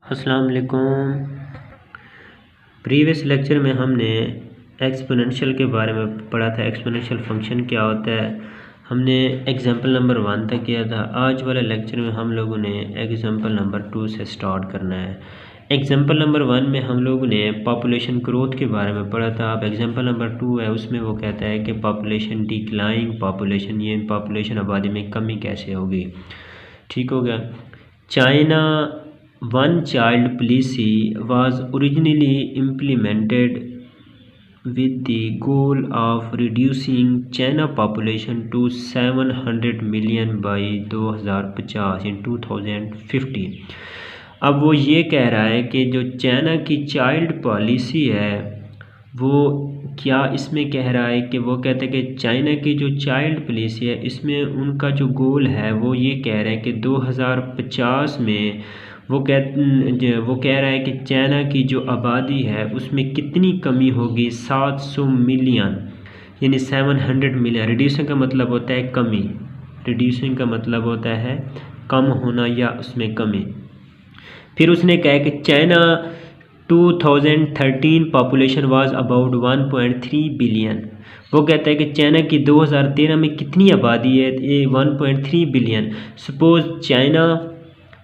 अस्सलाम वालेकुम। Previous lecture में हमने एक्सपोनेंशियल के बारे में पढ़ा था। एक्सपोनेंशियल फंक्शन क्या होता है, हमने एग्जांपल नंबर 1 तक किया था। आज वाले लेक्चर में हम लोगों ने एग्जांपल नंबर 2 से स्टार्ट करना है। एग्जांपल नंबर 1 में हम लोगों ने पॉपुलेशन ग्रोथ के बारे में पढ़ा था। अब एग्जांपल नंबर 2 है, उसमें वो कहता है कि पॉपुलेशन डिक्लाइंग पॉपुलेशन, ये पॉपुलेशन आबादी में कमी कैसे होगी। ठीक हो गया। China one child policy was originally implemented with the goal of reducing China population to 700 million by 2050 in 2050। अब वो ये कह रहा है कि जो चाइना की चाइल्ड पॉलिसी है वो क्या इसमें कह रहा है कि वो कहते हैं कि चाइना की जो चाइल्ड पॉलिसी है इसमें उनका जो गोल है वो ये कह रहे हैं कि 2050 में वो कह रहा है कि चाइना की जो आबादी है उसमें कितनी कमी होगी, 700 मिलियन, यानी 700 मिलियन। रिड्यूसिंग का मतलब होता है कमी, रिड्यूसिंग का मतलब होता है कम होना या उसमें कमी। फिर उसने कहा कि China 2013 population was about 1.3 billion. वो कहता है कि चाइना की 2013 में कितनी आबादी है, 1.3 billion. Suppose China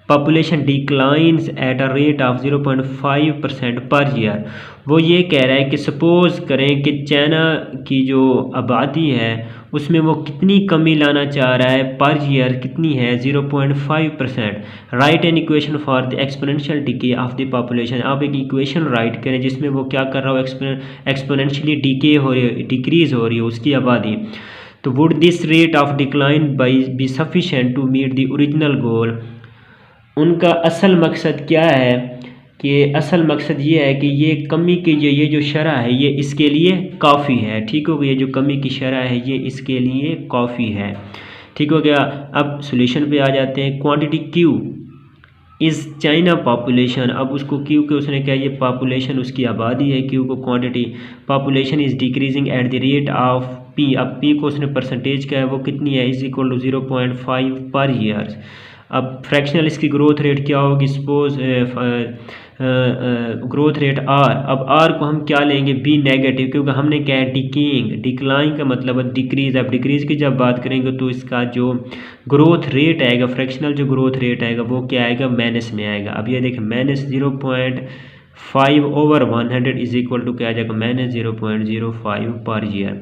population declines at a rate of 0.5% per year. वो ये कह रहा है कि सपोज़ करें कि चाइना की जो आबादी है उसमें वो कितनी कमी लाना चाह रहा है पर ईयर, कितनी है, 0.5%। Right an equation for the exponential decay of the population. आप एक इक्वेशन राइट करें जिसमें वो क्या कर रहा हो, एक्सपोनेंशियली डिके हो रही है, डिक्रीज़ हो रही है उसकी आबादी। तो would this rate of decline by be sufficient to meet the original goal. उनका असल मकसद क्या है कि असल मकसद ये है कि ये कमी की ये जो शरह है ये इसके लिए काफ़ी है। ठीक हो गया, ये जो कमी की शरह है ये इसके लिए काफ़ी है। ठीक हो गया। अब सॉल्यूशन पे आ जाते हैं। Quantity Q is China population. अब उसको क्यू के उसने क्या, ये पॉपुलेशन उसकी आबादी है, क्यू को quantity. Population is decreasing at the rate of P. अब पी को उसने परसेंटेज क्या है, वो कितनी है, is equal to 0.5 per year. अब फ्रैक्शनल इसकी ग्रोथ रेट क्या होगी, सपोज ग्रोथ रेट आर। अब आर को हम क्या लेंगे, बी नेगेटिव, क्योंकि हमने क्या है डिकेइंग, डिक्लाइन का मतलब है डिक्रीज। अब डिक्रीज की जब बात करेंगे तो इसका जो ग्रोथ रेट आएगा, फ्रैक्शनल जो ग्रोथ रेट आएगा वो क्या आएगा, माइनस में आएगा। अब ये देखें माइनस 0.5/100 इज इक्वल टू क्या आ जाएगा, minus 0.05 per year.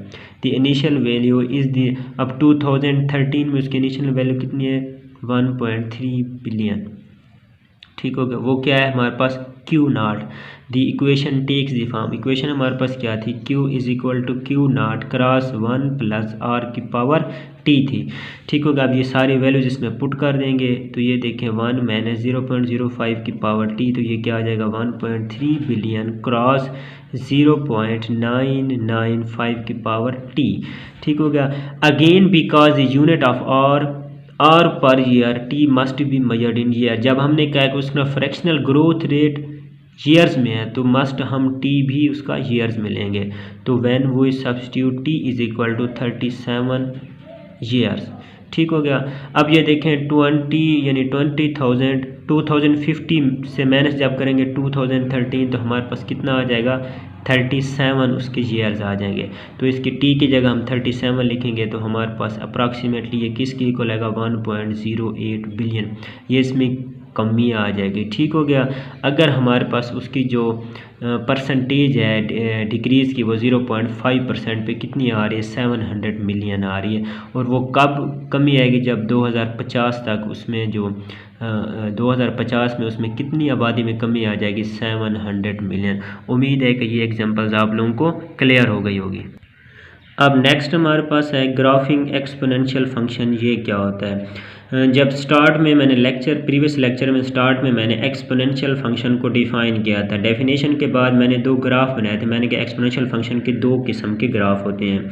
The initial value is the. अब 2013 में उसकी इनिशियल वैल्यू कितनी है, 1.3 बिलियन। ठीक हो गया। वो क्या है हमारे पास, Q naught. The equation takes the form. Equation हमारे पास क्या थी, Q is equal to Q naught cross 1 plus are की पावर टी थी। ठीक होगा। अब ये सारी वैल्यूज इसमें पुट कर देंगे तो ये देखें 1 माइनस 0.05 की पावर टी, तो ये क्या आ जाएगा 1.3 बिलियन क्रॉस 0.995 की पावर टी। ठीक हो गया। Again because the unit of r per year, T must be measured in year. जब हमने कहा कि उसका फ्रैक्शनल ग्रोथ रेट ईयर्स में है तो मस्ट हम टी भी उसका ईयर्स में लेंगे। तो when we substitute T is equal to 37 years. ठीक हो गया। अब ये देखें 20 यानी 2050 से माइनस जब करेंगे 2013 तो हमारे पास कितना आ जाएगा, 37 उसके ईयर्स आ जाएंगे। तो इसकी टी की जगह हम 37 लिखेंगे तो हमारे पास अप्रॉक्सीमेटली ये किसकी इक्वल आएगा, 1.08 बिलियन। ये इसमें कमी आ जाएगी। ठीक हो गया। अगर हमारे पास उसकी जो परसेंटेज है डिक्रीज़ की वो 0.5% पे कितनी आ रही है, 700 मिलियन आ रही है। और वो कब कमी आएगी, जब 2050 तक उसमें जो 2050 में उसमें कितनी आबादी में कमी आ जाएगी, 700 मिलियन। उम्मीद है कि ये एग्जांपल्स आप लोगों को क्लियर हो गई होगी। अब नेक्स्ट हमारे पास है ग्राफिंग एक्सपोनेंशियल फंक्शन। ये क्या होता है, जब स्टार्ट में मैंने प्रीवियस लेक्चर में स्टार्ट में मैंने एक्सपोनेंशियल फंक्शन को डिफ़ाइन किया था। डेफिनेशन के बाद मैंने दो ग्राफ बनाए थे। मैंने कहा एक्सपोनेंशियल फंक्शन के दो किस्म के ग्राफ होते हैं।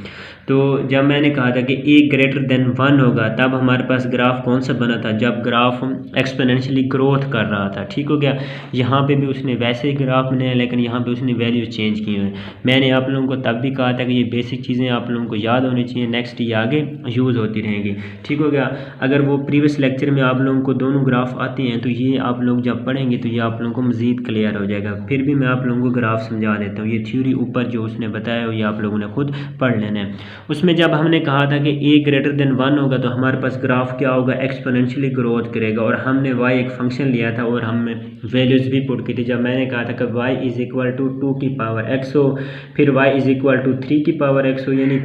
तो जब मैंने कहा था कि ए ग्रेटर देन 1 होगा तब हमारे पास ग्राफ कौन सा बना था, जब ग्राफ एक्सपोनेंशियली ग्रोथ कर रहा था। ठीक हो गया। यहाँ पे भी उसने वैसे ही ग्राफ बनाया लेकिन यहाँ पे उसने वैल्यू चेंज की है। मैंने आप लोगों को तब भी कहा था कि ये बेसिक चीज़ें आप लोगों को याद होनी चाहिए, नेक्स्ट ये आगे यूज़ होती रहेंगी। ठीक हो गया। अगर वो प्रीवियस लेक्चर में आप लोगों को दोनों ग्राफ आते हैं तो ये आप लोग जब पढ़ेंगे तो ये आप लोगों को मज़ीद क्लियर हो जाएगा। फिर भी मैं आप लोगों को ग्राफ समझा देता हूँ। ये थ्योरी ऊपर जो उसने बताया हो ये आप लोगों ने खुद पढ़ लेना है। उसमें जब हमने कहा था कि ए ग्रेटर देन 1 होगा तो हमारे पास ग्राफ क्या होगा, एक्सपोनेंशियली ग्रोथ करेगा। और हमने y एक फंक्शन लिया था और हमने वैल्यूज़ भी पुट की थी। जब मैंने कहा था कि y इज़ इक्वल टू 2 की पावर x हो, फिर y इज़ इक्वल टू 3 की पावर x हो, यानी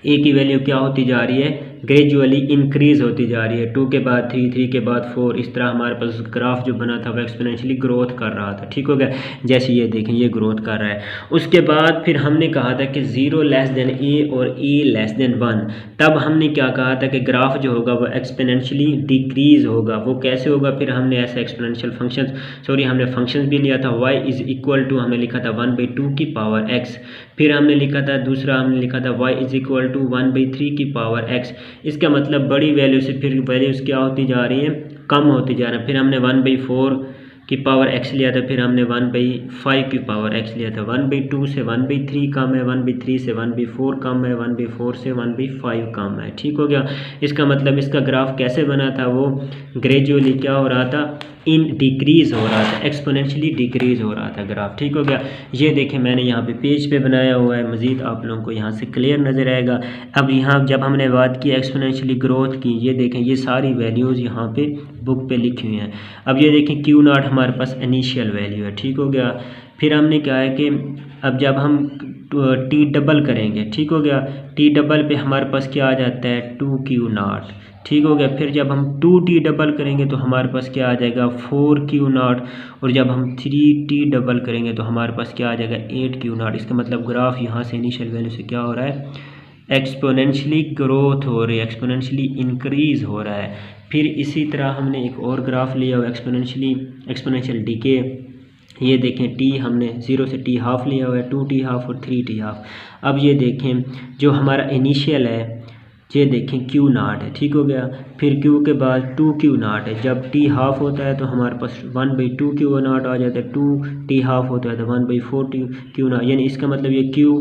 ए की वैल्यू क्या होती जा रही है, ग्रेजुअली इंक्रीज़ होती जा रही है। 2 के बाद 3, 3 के बाद 4, इस तरह हमारे पास ग्राफ जो बना था वो एक्सपोनेंशियली ग्रोथ कर रहा था। ठीक हो गया। जैसे ये देखें ये ग्रोथ कर रहा है। उसके बाद फिर हमने कहा था कि 0 लेस देन ए और ए लेस देन 1, तब हमने क्या कहा था कि ग्राफ जो होगा वो एक्सपोनेंशियली डिक्रीज़ होगा। वो कैसे होगा, फिर हमने ऐसा एक्सपोनेंशियल हमने फंक्शन भी लिया था। y इज़ इक्वल टू हमने लिखा था 1/2 की पावर x, फिर हमने लिखा था दूसरा हमने लिखा था y इज़ इक्वल टू 1/3 की पावर x। इसका मतलब बड़ी वैल्यू से फिर वैल्यूज़ क्या होती जा रही हैं, कम होती जा रहा है। फिर हमने 1/4 की पावर x लिया था, फिर हमने 1/5 की पावर x लिया था। 1/2 से 1/3 कम है, 1/3 से 1/4 कम है, 1/4 से 1/5 कम है। ठीक हो गया। इसका मतलब इसका ग्राफ कैसे बना था, वो ग्रेजुअली क्या हो रहा था, इन डिक्रीज़ हो रहा था, एक्सपोनेंशियली डिक्रीज़ हो रहा था ग्राफ। ठीक हो गया। ये देखें मैंने यहाँ पे पेज पे बनाया हुआ है, मज़ीद आप लोगों को यहाँ से क्लियर नज़र आएगा। अब यहाँ जब हमने बात की एक्सपोनेंशियली ग्रोथ की, ये देखें ये सारी वैल्यूज़ यहाँ पे बुक पे लिखी हुई हैं। अब ये देखें Q0 हमारे पास इनिशियल वैल्यू है। ठीक हो गया। फिर हमने क्या है कि अब जब हम टी डबल करेंगे, ठीक हो गया, टी डबल पे हमारे पास क्या आ जाता है 2Q0। ठीक हो गया। फिर जब हम 2t डबल करेंगे तो हमारे पास क्या आ जाएगा 4Q0, और जब हम 3t डबल करेंगे तो हमारे पास क्या आ जाएगा 8Q0। इसका मतलब ग्राफ यहाँ से इनिशियल वैल्यू से क्या हो रहा है, एक्सपोनेंशियली ग्रोथ हो रही है, एक्सपोनेंशियली इंक्रीज़ हो रहा है। फिर इसी तरह हमने एक और ग्राफ लिया हुआ एक्सपोनेंशियल डीके। ये देखें टी हमने 0 से t हाफ लिया हुआ है, 2t हाफ और 3t हाफ। अब ये देखें जो हमारा इनिशियल है, ये देखें Q0 है। ठीक हो गया। फिर Q के बाद 2Q0 है। जब t हाफ होता है तो हमारे पास 1/2 Q0 आ जाता है, 2t हाफ होता है तो 1/4 Q0, यानी इसका मतलब ये Q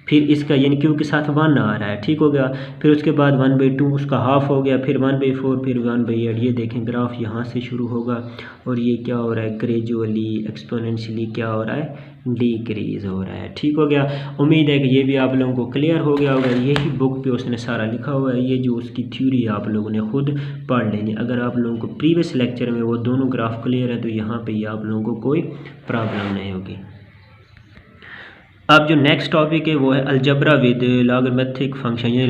फिर इसका यानी Q के साथ 1 आ रहा है। ठीक हो गया। फिर उसके बाद 1/2 उसका हाफ हो गया, फिर 1/4, फिर 1/8। ये देखें ग्राफ यहाँ से शुरू होगा और ये क्या हो रहा है, ग्रेजुअली एक्सपोनेंशियली क्या हो रहा है, डिक्रीज़ हो रहा है। ठीक हो गया। उम्मीद है कि ये भी आप लोगों को क्लियर हो गया होगा। यही बुक पे उसने सारा लिखा हुआ है, ये जो उसकी थ्योरी आप लोगों ने खुद पढ़ लेनी। अगर आप लोगों को प्रीवियस लेक्चर में वो दोनों ग्राफ क्लियर है तो यहाँ पे आप लोगों को कोई प्रॉब्लम नहीं होगी। अब जो नेक्स्ट टॉपिक है वो है अलजबरा विद लॉगरिथमिक फंक्शन। ये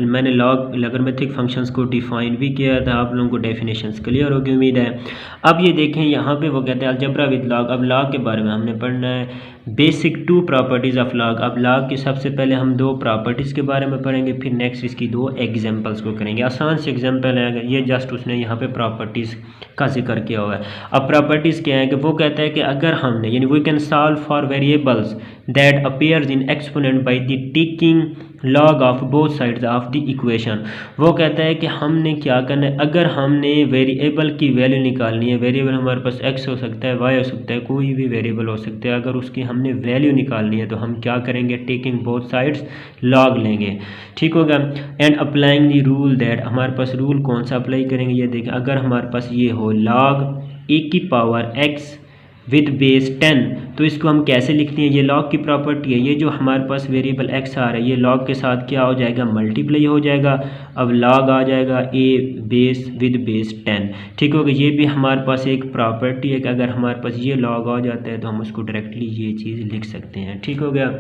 मैंने लॉगरिथमिक फंक्शंस को डिफाइन भी किया था, आप लोगों को डेफिनेशंस क्लियर होगी उम्मीद है। अब ये देखें यहाँ पे वो कहते हैं अलजबरा विद लॉग। अब लॉग के बारे में हमने पढ़ना है, बेसिक 2 प्रॉपर्टीज़ ऑफ लॉग। अब लॉग की सबसे पहले हम 2 प्रॉपर्टीज़ के बारे में पढ़ेंगे, फिर नेक्स्ट इसकी 2 एग्जांपल्स को करेंगे। आसान से एग्जांपल है, ये जस्ट उसने यहाँ पे प्रॉपर्टीज़ का जिक्र किया हुआ है। अब प्रॉपर्टीज़ क्या है कि वो कहता है कि अगर हमने यानी we can solve for variables that appears in exponent by the taking log of both sides of the equation. वो कहता है कि हमने क्या करना है, अगर हमने वेरिएबल की वैल्यू निकालनी है, वेरिएबल हमारे पास x हो सकता है, y हो सकता है, कोई भी वेरिएबल हो सकता है, अगर उसकी हमने वैल्यू निकालनी है तो हम क्या करेंगे, टेकिंग बोथ साइड्स लॉग लेंगे। ठीक होगा। And applying the rule that, हमारे पास रूल कौन सा अप्लाई करेंगे, ये देखें अगर हमारे पास ये हो लॉग e की पावर x विद बेस 10, तो इसको हम कैसे लिखते हैं, ये लॉग की प्रॉपर्टी है। ये जो हमारे पास वेरिएबल x आ रहा है ये लॉग के साथ क्या हो जाएगा, मल्टीप्लाई हो जाएगा। अब लॉग आ जाएगा a बेस विद बेस 10। ठीक होगा। ये भी हमारे पास एक प्रॉपर्टी है कि अगर हमारे पास ये लॉग आ जाता है तो हम उसको डायरेक्टली ये चीज़ लिख सकते हैं। ठीक हो गया।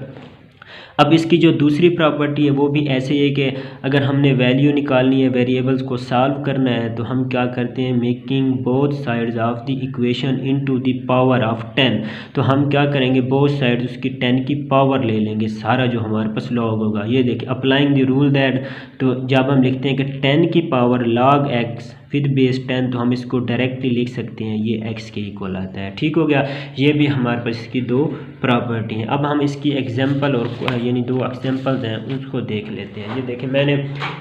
अब इसकी जो दूसरी प्रॉपर्टी है वो भी ऐसे ही है कि अगर हमने वैल्यू निकालनी है, वेरिएबल्स को सॉल्व करना है, तो हम क्या करते हैं, making both sides of the equation into the power of 10। तो हम क्या करेंगे, बोथ साइड्स उसकी 10 की पावर ले लेंगे, सारा जो हमारे पास लॉग होगा। ये देखिए अप्लाइंग द रूल दैट, तो जब हम लिखते हैं कि 10 की power log x with base 10, तो हम इसको डायरेक्टली लिख सकते हैं ये x के इक्वल आता है। ठीक हो गया, ये भी हमारे पास इसकी दो प्रॉपर्टी हैं। अब हम इसकी एग्जांपल और यानी दो एग्जांपल्स हैं उसको देख लेते हैं। ये देखें, मैंने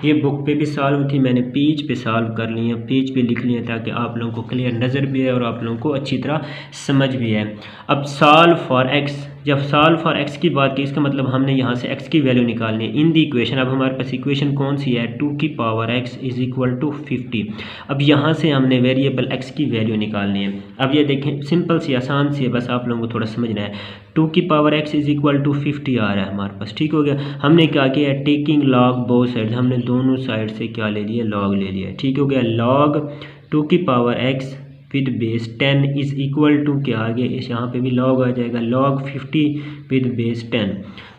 ये बुक पे भी सॉल्व थी, मैंने पेज पे सॉल्व कर ली है, पेज पे लिख लिया ताकि आप लोगों को क्लियर नज़र भी है और आप लोगों को अच्छी तरह समझ भी है। अब सॉल्व फॉर एक्स, जब सॉल्व फॉर एक्स की बात की इसका मतलब हमने यहाँ से एक्स की वैल्यू निकालनी है इन दी इक्वेशन। अब हमारे पास इक्वेशन कौन सी है, 2 की power x is equal to 50। अब यहाँ से हमने वेरिएबल x की वैल्यू निकालनी है। अब ये देखें, सिंपल सी आसान सी है, बस आप लोगों को थोड़ा समझना है। 2 की power x is equal to 50 आ रहा है हमारे पास। ठीक हो गया, हमने क्या किया है, टेकिंग लॉग बोथ साइड, हमने दोनों साइड से क्या ले लिया, लॉग ले लिया। ठीक हो गया, लॉग 2 की power x with base 10 is equal to क्या आ गया, इस यहाँ पे भी लॉग आ जाएगा, लॉग 50 विद बेस 10।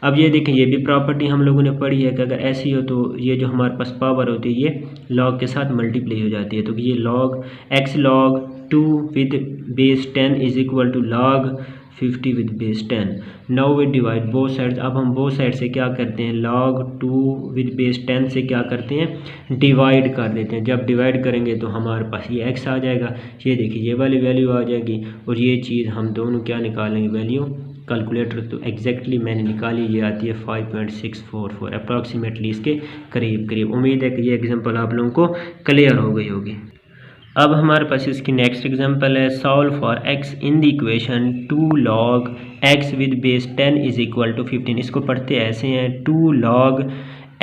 अब ये देखें, ये भी प्रॉपर्टी हम लोगों ने पढ़ी है कि अगर ऐसी हो तो ये जो हमारे पास पावर होती है ये लॉग के साथ मल्टीप्लाई हो जाती है। तो ये log x log 2 with base 10 is equal to log 50 with base 10। Now we divide both sides. अब हम बोथ साइड से क्या करते हैं, log 2 विद बेस 10 से क्या करते हैं, डिवाइड कर देते हैं। जब डिवाइड करेंगे तो हमारे पास ये x आ जाएगा, ये देखिए ये वाली वैल्यू आ जाएगी, और ये चीज़ हम दोनों क्या निकालेंगे, वैल्यू कैलकुलेटर। तो एग्जैक्टली मैंने निकाली, ये आती है 5.644 अप्रॉक्सीमेटली इसके करीब करीब। उम्मीद है कि ये एग्जाम्पल आप लोगों को क्लियर हो गई होगी। अब हमारे पास इसकी नेक्स्ट एग्जांपल है, solve for x in the equation 2 log x with base 10 is equal to 15। इसको पढ़ते ऐसे हैं, 2 log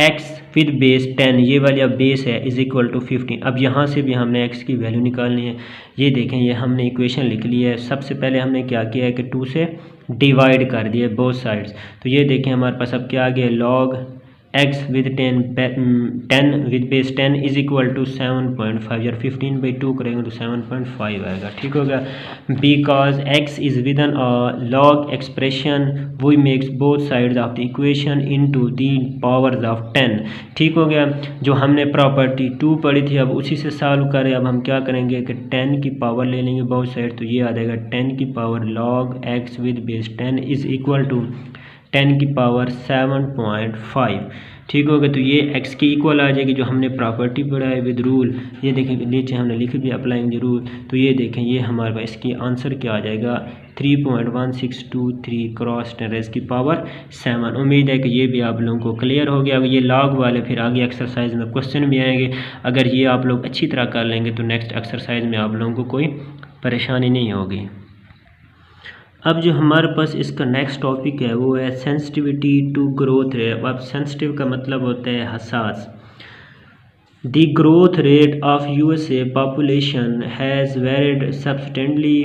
x विद बेस 10, ये वाली अब बेस है, इज़ इक्वल टू 15। अब यहाँ से भी हमने x की वैल्यू निकालनी है। ये देखें, ये हमने इक्वेशन लिख ली है। सबसे पहले हमने क्या किया है कि 2 से डिवाइड कर दिया बोथ साइड्स। तो ये देखें हमारे पास अब क्या आ गया, log x with 10 with base 10 is equal to 7.5, यार 15/2 करेंगे तो 7.5 आएगा। ठीक हो गया, because x is with an log expression we makes both sides of the equation into the powers of 10। ठीक हो गया, जो हमने प्रॉपर्टी 2 पढ़ी थी अब उसी से सॉल्व करें। अब हम क्या करेंगे कि 10 की पावर ले लेंगे बोथ साइड, तो ये आ जाएगा 10 की power log x with base 10 is equal to 10 की पावर 7.5। ठीक हो गया, तो ये x की इक्वल आ जाएगी जो हमने प्रॉपर्टी पढ़ा है विद रूल। ये देखें नीचे हमने लिख भी अप्लाइंग द रूल, तो ये देखें ये हमारे पास इसकी आंसर क्या आ जाएगा, 3.1623 क्रॉस 10 की पावर 7। उम्मीद है कि ये भी आप लोगों को क्लियर हो गया। अब ये लॉग वाले फिर आगे एक्सरसाइज में क्वेश्चन भी आएंगे, अगर ये आप लोग अच्छी तरह कर लेंगे तो नेक्स्ट एक्सरसाइज में आप लोगों को कोई परेशानी नहीं होगी। अब जो हमारे पास इसका नेक्स्ट टॉपिक है वो है सेंसिटिविटी टू ग्रोथ रेट। अब सेंसिटिव का मतलब होता है हसास। The growth rate of USA population has varied substantially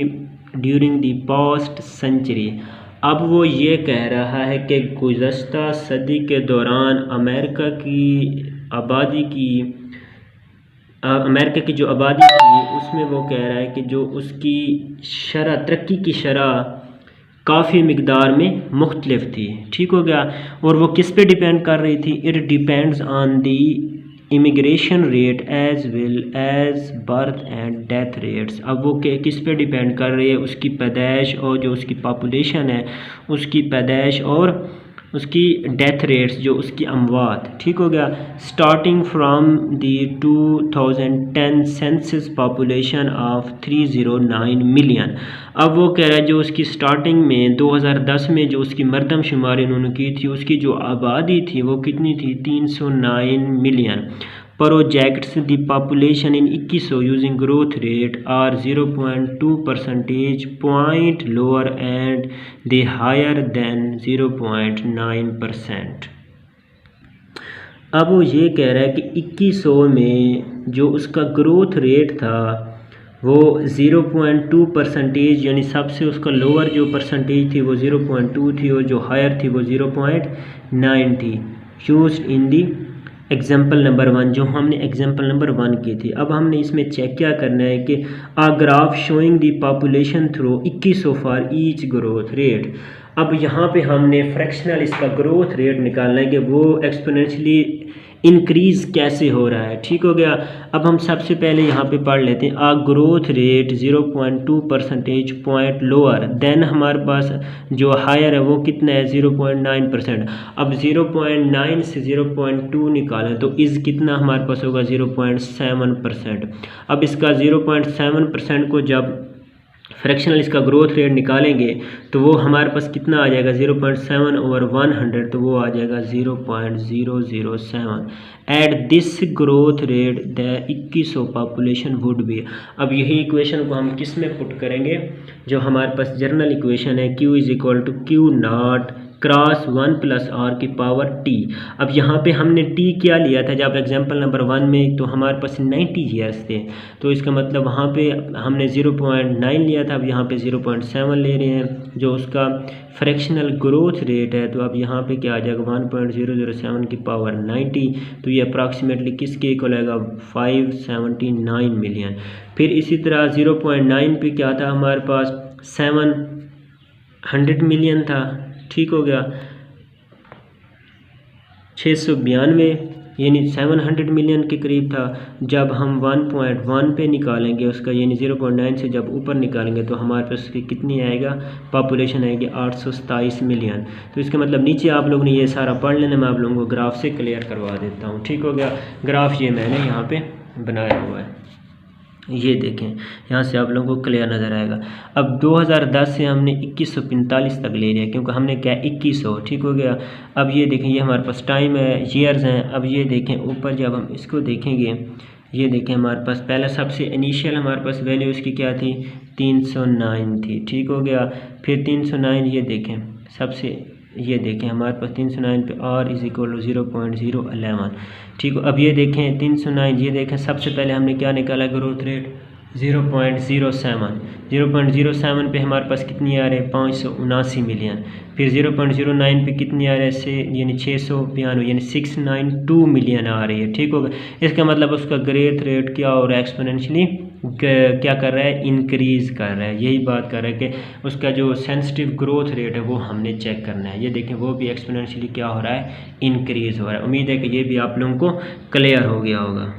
during the past century. अब वो ये कह रहा है कि गुज़श्ता सदी के दौरान अमेरिका की जो आबादी थी उसमें वो कह रहा है कि जो उसकी शरह तरक्की की शरह काफ़ी मिकदार में मुख्तलिफ थी। ठीक हो गया, और वो किस पे डिपेंड कर रही थी, it depends on the immigration rate as well as birth and death rates. अब वो किस पे डिपेंड कर रही है, उसकी पैदाइश और जो उसकी पॉपुलेशन है उसकी पैदाइश और उसकी डेथ रेट्स जो उसकी अमवात। ठीक हो गया, starting from the 2010 census population of 309 million. अब वो कह रहा है जो उसकी स्टार्टिंग में 2010 में जो उसकी मरदमशुमारी उन्होंने की थी उसकी जो आबादी थी वो कितनी थी, 309 million. Projects the population in 2100 using growth rate r 0.2% point lower and the higher than 0.9%। अब वो ये कह रहा है कि 2100 में जो उसका ग्रोथ रेट था वो 0.2%, यानी सबसे उसका लोअर जो परसेंटेज थी वो 0.2 थी और जो हायर थी वो 0.9 थी। Used in the example number 1, जो हमने एग्जाम्पल नंबर 1 की थी। अब हमने इसमें चेक क्या करना है कि a graph showing the population through 2100 for each growth rate. अब यहाँ पे हमने फ्रैक्शनल इसका ग्रोथ रेट निकालना है कि वो एक्सपोनेंशियली इंक्रीज़ कैसे हो रहा है। ठीक हो गया। अब हम सबसे पहले यहाँ पे पढ़ लेते हैं a growth rate 0.2 percentage point lower than हमारे पास जो हायर है वो कितना है 0.9%। अब 0.9 से 0.2 निकालें तो इज़ कितना हमारे पास होगा 0.7%। अब इसका 0.7% को जब फ्रैक्शनल इसका ग्रोथ रेट निकालेंगे तो वो हमारे पास कितना आ जाएगा 0.7 ओवर 100, तो वो आ जाएगा 0.007। At this growth rate the 2100 population would be. अब यही इक्वेशन को हम किस में पुट करेंगे, जो हमारे पास जर्नल इक्वेशन है Q is equal to Q not cross 1 plus are की पावर टी। अब यहाँ पे हमने टी क्या लिया था जब एग्जाम्पल नंबर 1 में, तो हमारे पास 90 ईयर्स थे, तो इसका मतलब वहाँ पे हमने 0.9 लिया था, अब यहाँ पे 0.7 ले रहे हैं जो उसका फ्रैक्शनल ग्रोथ रेट है। तो अब यहाँ पे क्या आ जाएगा 1.007 की पावर 90, तो ये अप्रॉक्सीमेटली किसके इक्वल आएगा 579 मिलियन। फिर इसी तरह 0.9 पे क्या था हमारे पास 700 मिलियन था। ठीक हो गया, 692 यानी 700 मिलियन के करीब था। जब हम 1.1 पे निकालेंगे उसका, यानी 0.9 से जब ऊपर निकालेंगे तो हमारे पास उसकी कितनी आएगा पॉपुलेशन आएगी 827 मिलियन। तो इसका मतलब नीचे आप लोगों ने ये सारा पढ़ लेना, मैं आप लोगों को ग्राफ से क्लियर करवा देता हूँ। ठीक हो गया, ग्राफ ये मैंने यहाँ पे बनाया हुआ है, ये देखें, यहाँ से आप लोगों को क्लियर नज़र आएगा। अब 2010 से हमने 2145 तक ले लिया क्योंकि हमने क्या 2100। ठीक हो गया। अब ये देखें, ये हमारे पास टाइम है, ईयर्स हैं। अब ये देखें ऊपर जब हम इसको देखेंगे, ये देखें हमारे पास पहला सबसे इनिशियल हमारे पास वैल्यू इसकी क्या थी 309 थी। ठीक हो गया। फिर 309 ये देखें सबसे, ये देखें हमारे पास 309 पे r इज इक्वल टू 0.011। ठीक हो। अब ये देखें 309, ये देखें सबसे पहले हमने क्या निकाला ग्रोथ रेट 0.07 पे हमारे पास कितनी आ रही है 579 मिलियन। फिर 0.09 पे कितनी आ रही है से यानी 692 यानी 692 मिलियन आ रही है। ठीक होगा। इसका मतलब उसका ग्रोथ रेट क्या हो रहा है एक्सपोनेंशियली क्या कर रहा है इंक्रीज़ कर रहा है। यही बात कर रहा है कि उसका जो सेंसिटिव ग्रोथ रेट है वो हमने चेक करना है। ये देखें वो भी एक्सपोनेंशियली क्या हो रहा है इंक्रीज़ हो रहा है। उम्मीद है कि ये भी आप लोगों को क्लियर हो गया होगा।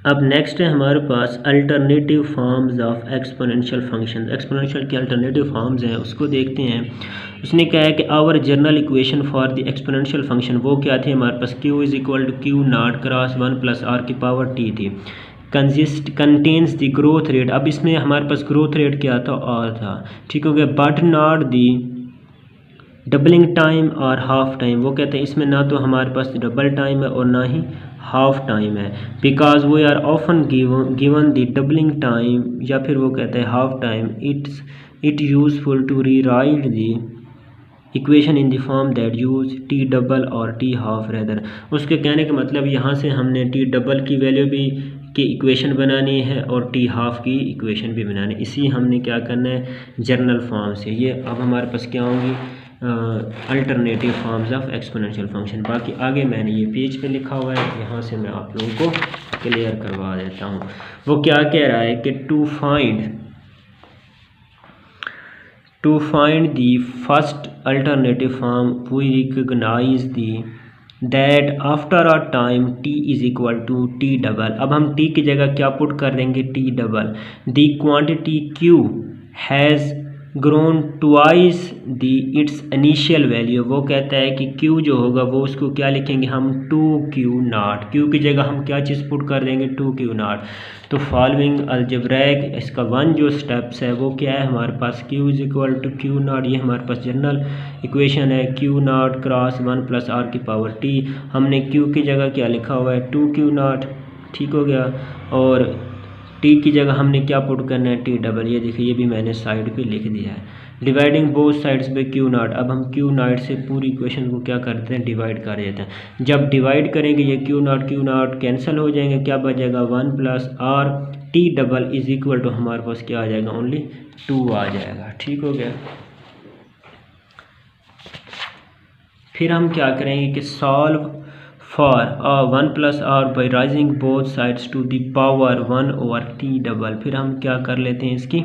अब नेक्स्ट है हमारे पास alternative forms of exponential function. Exponential के अल्टरनेटिव फॉर्म्स हैं उसको देखते हैं। उसने कहा है कि our general equation for the exponential function वो क्या थी हमारे पास Q is equal to Q not cross 1 plus are की पावर टी थी। कंटेन्स द ग्रोथ रेट, अब इसमें हमारे पास ग्रोथ रेट क्या था और था। ठीक हो गया। But not the doubling time और हाफ टाइम, वो कहते हैं इसमें ना तो हमारे पास डबल टाइम है और ना ही हाफ टाइम है। Because we are often given the doubling time या फिर वो कहते हैं half time, it useful to rewrite the equation in the form that use T double और टी हाफ रेदर। उसके कहने का मतलब यहाँ से हमने टी डबल की वैल्यू भी की इक्वेशन बनानी है और टी हाफ की इक्वेशन भी बनानी है। इसी हमने क्या करना है जनरल फॉर्म से। ये अब हमारे पास क्या होंगी alternative forms of exponential function. बाकी आगे मैंने ये पेज पे लिखा हुआ है, यहाँ से मैं आप लोगों को क्लियर करवा देता हूँ। वो क्या कह रहा है कि to find the first alternative form we recognise that after a time t is equal to T double. अब हम t की जगह क्या पुट कर देंगे T double. The quantity q has grown twice the its initial value. वो कहता है कि Q जो होगा वो उसको क्या लिखेंगे हम 2Q नॉट। Q की जगह हम क्या चीज़ पुट कर देंगे 2Q नॉट। तो फॉलोइंग अलजेब्रिक इसका वन जो स्टेप्स है वो क्या है हमारे पास Q is equal to Q not. ये हमारे पास जनरल इक्वेशन है Q not cross 1 plus are की पावर टी। हमने Q की जगह क्या लिखा हुआ है 2Q नॉट। ठीक हो गया। और टी की जगह हमने क्या पुट करना है टी डबल। ये देखिए ये भी मैंने साइड पे लिख दिया है। Dividing both sides by Q not. अब हम क्यू नॉट से पूरी इक्वेशन को क्या करते हैं डिवाइड कर देते हैं। जब डिवाइड करेंगे ये क्यू नॉट कैंसिल हो जाएंगे, क्या बचेगा 1 plus R T double is equal to हमारे पास क्या आ जाएगा ओनली 2 आ जाएगा। ठीक हो गया। फिर हम क्या करेंगे कि solve for 1 plus R by raising both sides to the power 1 over T double. फिर हम क्या कर लेते हैं इसकी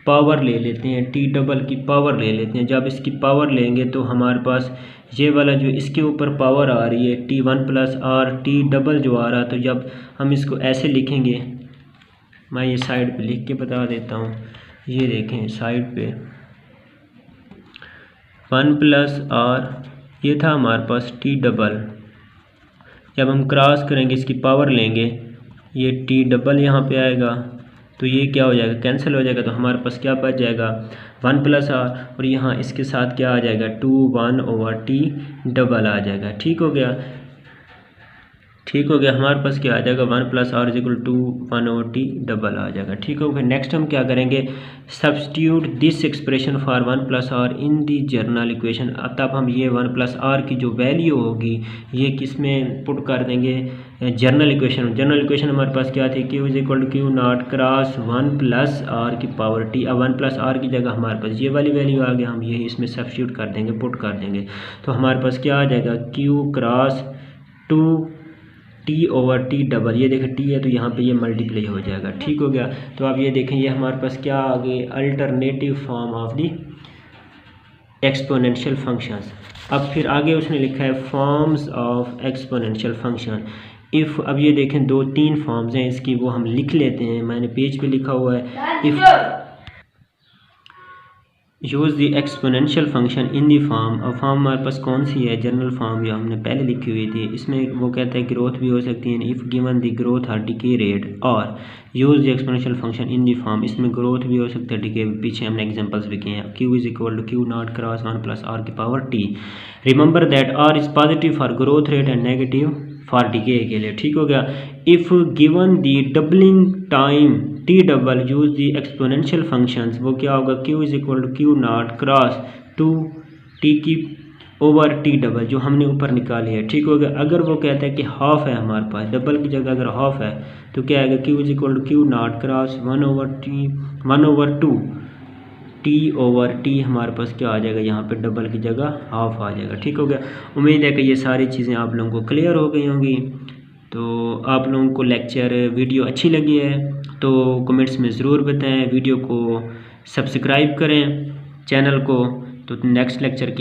पावर ले लेते हैं, टी डबल की पावर ले लेते हैं। जब इसकी पावर लेंगे तो हमारे पास ये वाला जो इसके ऊपर पावर आ रही है T one plus R T double जो आ रहा है, तो जब हम इसको ऐसे लिखेंगे, मैं ये साइड पे लिख के बता देता हूँ। ये देखें साइड पे 1 प्लस आर, ये था हमारे पास टी डबल। जब हम क्रॉस करेंगे इसकी पावर लेंगे, ये टी डबल यहाँ पे आएगा, तो ये क्या हो जाएगा, कैंसिल हो जाएगा। तो हमारे पास क्या बच जाएगा 1 प्लस आर, और यहाँ इसके साथ क्या आ जाएगा 2 1 ओवर टी डबल आ जाएगा। ठीक हो गया, ठीक हो गया। हमारे पास क्या आ जाएगा 1 plus r is equal to 1 over T double आ जाएगा। ठीक हो गया। नेक्स्ट हम क्या करेंगे, substitute this expression for 1 plus r in the general equation. अब तब हम ये 1 प्लस आर की जो वैल्यू होगी ये किस में पुट कर देंगे, जर्नल इक्वेशन। जर्नल इक्वेशन हमारे पास क्या थी, Q is equal to Q not cross 1 plus are की पावर टी। अब 1 प्लस आर की जगह हमारे पास ये वाली वैल्यू आ गया, हम ये इसमें सब्सटीट्यूट कर देंगे, पुट कर देंगे। तो हमारे पास क्या आ जाएगा, Q cross 2 T over T double. ये देखें टी है तो यहाँ पे ये मल्टीप्लाई हो जाएगा। ठीक हो गया। तो अब ये देखें ये हमारे पास क्या आ गए, alternative form of the exponential functions. अब फिर आगे उसने लिखा है forms of exponential function if. अब ये देखें 2-3 फॉर्म्स हैं इसकी, वो हम लिख लेते हैं। मैंने पेज पे लिखा हुआ है, if use the exponential function in the form. और फॉर्म हमारे पास कौन सी है, जनरल फॉर्म जो हमने पहले लिखी हुई थी। इसमें वो कहता है ग्रोथ भी हो सकती है, इफ़ गिवन द ग्रोथ और डिके रेट, और use the exponential function in the form. इसमें ग्रोथ भी हो सकता है, डिके, पीछे हमने एग्जांपल्स भी किए हैं। Q is equal to Q not cross 1 plus are की power t. Remember that r is positive for growth rate and negative for decay के लिए। ठीक हो गया। If given the doubling time t double use the exponential functions, वो क्या होगा, Q is equal to Q not cross 2 t की over T double जो हमने ऊपर निकाली है। ठीक हो गया। अगर वो कहता है कि हाफ है हमारे पास, डबल की जगह अगर हाफ है तो क्या आएगा, Q is equal to Q not cross 1 over 2 T over T. हमारे पास क्या आ जाएगा, यहाँ पे डबल की जगह हाफ आ जाएगा। ठीक हो गया। उम्मीद है कि ये सारी चीज़ें आप लोगों को क्लियर हो गई होंगी। तो आप लोगों को लेक्चर वीडियो अच्छी लगी है तो कमेंट्स में ज़रूर बताएं। वीडियो को सब्सक्राइब करें चैनल को। तो नेक्स्ट लेक्चर की